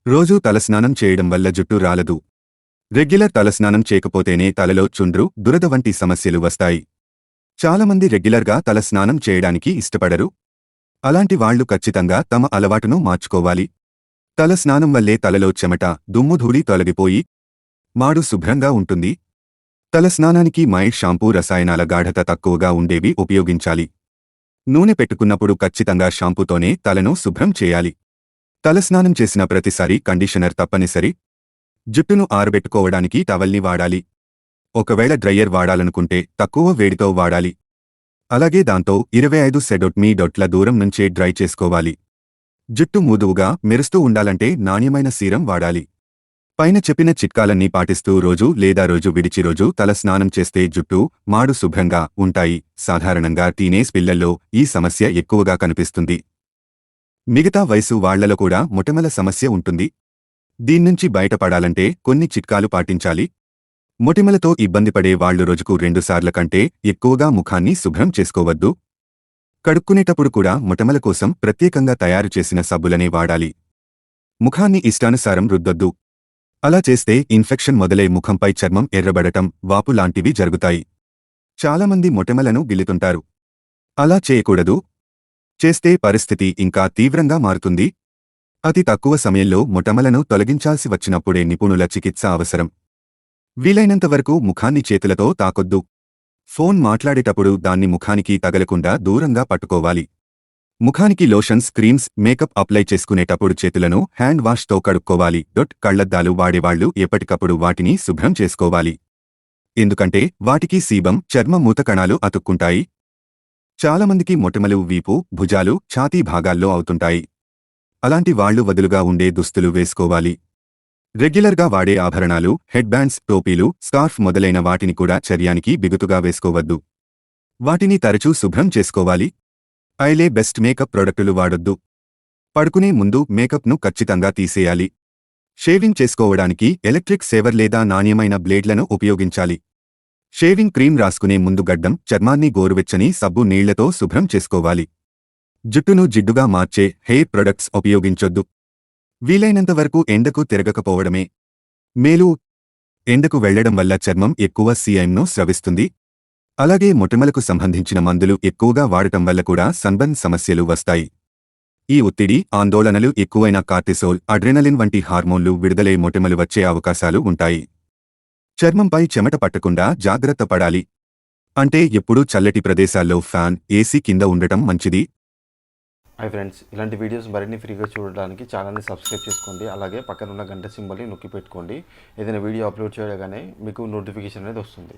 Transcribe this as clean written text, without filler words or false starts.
రోజూ తలస్నానం చేయడం వల్ల జుట్టు రాలదు. రెగ్యులర్ తలస్నానం చేయకపోతేనే తలలో చుండ్రు, దురద వంటి సమస్యలు వస్తాయి. చాలామంది రెగ్యులర్గా తలస్నానం చేయడానికి ఇష్టపడరు. అలాంటి వాళ్లు ఖచ్చితంగా తమ అలవాటును మార్చుకోవాలి. తలస్నానం వల్లే తలలో చెమట, దుమ్ము ధూళి తొలగిపోయి మాడు శుభ్రంగా ఉంటుంది. తలస్నానానికి మైల్డ్ షాంపూ, రసాయనాల గాఢత తక్కువగా ఉండేవి ఉపయోగించాలి. నూనె పెట్టుకున్నప్పుడు ఖచ్చితంగా షాంపూతోనే తలను శుభ్రం చేయాలి. తలస్నానం చేసిన ప్రతిసారి కండిషనర్ తప్పనిసరి. జుట్టును ఆరబెట్టుకోవడానికి టవల్ని వాడాలి. ఒకవేళ డ్రయ్యర్ వాడాలనుకుంటే తక్కువ వేడితో వాడాలి. అలాగే దాంతో 25 సె.మీ దూరం నుంచే డ్రై చేసుకోవాలి. జుట్టు మృదువుగా మెరుస్తూ ఉండాలంటే నాణ్యమైన సీరం వాడాలి. పైన చెప్పిన చిట్కాలన్నీ పాటిస్తూ రోజు లేదా రోజు విడిచి రోజు తల స్నానం చేస్తే జుట్టు, మాడు శుభ్రంగా ఉంటాయి. సాధారణంగా టీనేజ్ పిల్లల్లో ఈ సమస్య ఎక్కువగా కనిపిస్తుంది. మిగతా వయసు వాళ్లలో కూడా మొటిమల సమస్య ఉంటుంది. దీన్నుంచి బయటపడాలంటే కొన్ని చిట్కాలు పాటించాలి. మొటిమలతో ఇబ్బంది పడే వాళ్లు రోజుకు 2 సార్ల కంటే ఎక్కువగా ముఖాన్ని శుభ్రం చేసుకోవద్దు. కడుక్కునేటప్పుడు కూడా మొటిమల కోసం ప్రత్యేకంగా తయారు చేసిన సబ్బులనే వాడాలి. ముఖాన్ని ఇష్టానుసారం రుద్దొద్దు. అలా చేస్తే ఇన్ఫెక్షన్ మొదలై ముఖంపై చర్మం ఎర్రబడటం, వాపు లాంటివి జరుగుతాయి. చాలామంది మొటిమలను గిల్లుతుంటారు. అలా చేయకూడదు. చేస్తే పరిస్థితి ఇంకా తీవ్రంగా మారుతుంది. అతి తక్కువ సమయంలో మొటిమలను తొలగించాల్సి వచ్చినప్పుడే నిపుణుల చికిత్స అవసరం. వీలైనంతవరకు ముఖాన్ని చేతులతో తాకొద్దు. ఫోన్ మాట్లాడేటప్పుడు దాన్ని ముఖానికి తగలకుండా దూరంగా పట్టుకోవాలి. ముఖానికి లోషన్స్, క్రీమ్స్, మేకప్ అప్లై చేసుకునేటప్పుడు చేతులను హ్యాండ్ వాష్తో కడుక్కోవాలి. కళ్లద్దాలు వాడేవాళ్లు ఎప్పటికప్పుడు వాటిని శుభ్రం చేసుకోవాలి. ఎందుకంటే వాటికి సీబం, చర్మ మూత కణాలు అతుక్కుంటాయి. చాలామందికి మొటిమలు వీపు, భుజాలు, ఛాతీ భాగాల్లో అవుతుంటాయి. అలాంటి వాళ్లు వదులుగా ఉండే దుస్తులు వేసుకోవాలి. రెగ్యులర్గా వాడే ఆభరణాలు, హెడ్ బ్యాండ్స్, టోపీలు, స్కార్ఫ్ మొదలైన వాటిని కూడా చర్యానికి బిగుతుగా వేసుకోవద్దు. వాటిని తరచూ శుభ్రం చేసుకోవాలి. ఐలే బెస్ట్ మేకప్ ప్రొడక్టులు వాడొద్దు. పడుకునే ముందు మేకప్ను ఖచ్చితంగా తీసేయాలి. షేవింగ్ చేసుకోవడానికి ఎలక్ట్రిక్ సేవర్ లేదా నాణ్యమైన బ్లేడ్లను ఉపయోగించాలి. షేవింగ్ క్రీం రాసుకునే ముందు గడ్డం, చర్మాన్ని గోరువెచ్చని సబ్బు నీళ్లతో శుభ్రం చేసుకోవాలి. జుట్టును జిడ్డుగా మార్చే హెయిర్ ప్రొడక్ట్స్ ఉపయోగించొద్దు. వీలైనంతవరకు ఎండకు తిరగకపోవడమే మేలు. ఎండకు వెళ్లడం వల్ల చర్మం ఎక్కువ సీఎంను స్రవిస్తుంది. అలాగే మొటిమలకు సంబంధించిన మందులు ఎక్కువగా వాడటం వల్ల కూడా సన్బర్న్ సమస్యలు వస్తాయి. ఈ ఒత్తిడి, ఆందోళనలు ఎక్కువైన కార్టిసోల్, అడ్రెనలిన్ వంటి హార్మోన్లు విడుదలై మొటిమలు వచ్చే అవకాశాలు ఉంటాయి. చర్మంపై చెమట పట్టకుండా జాగ్రత్త పడాలి. అంటే ఎప్పుడూ చల్లటి ప్రదేశాల్లో ఫ్యాన్, ఏసీ కింద ఉండటం మంచిది. హాయ్ ఫ్రెండ్స్, ఇలాంటి వీడియోస్ మరిన్ని ఫ్రీగా చూడడానికి ఛానల్ని సబ్స్క్రైబ్ చేసుకోండి. అలాగే పక్కన ఉన్న గంట సింబల్ని నొక్కి పెట్టుకోండి. ఏదైనా వీడియో అప్లోడ్ చేయగానే మీకు నోటిఫికేషన్ అనేది వస్తుంది.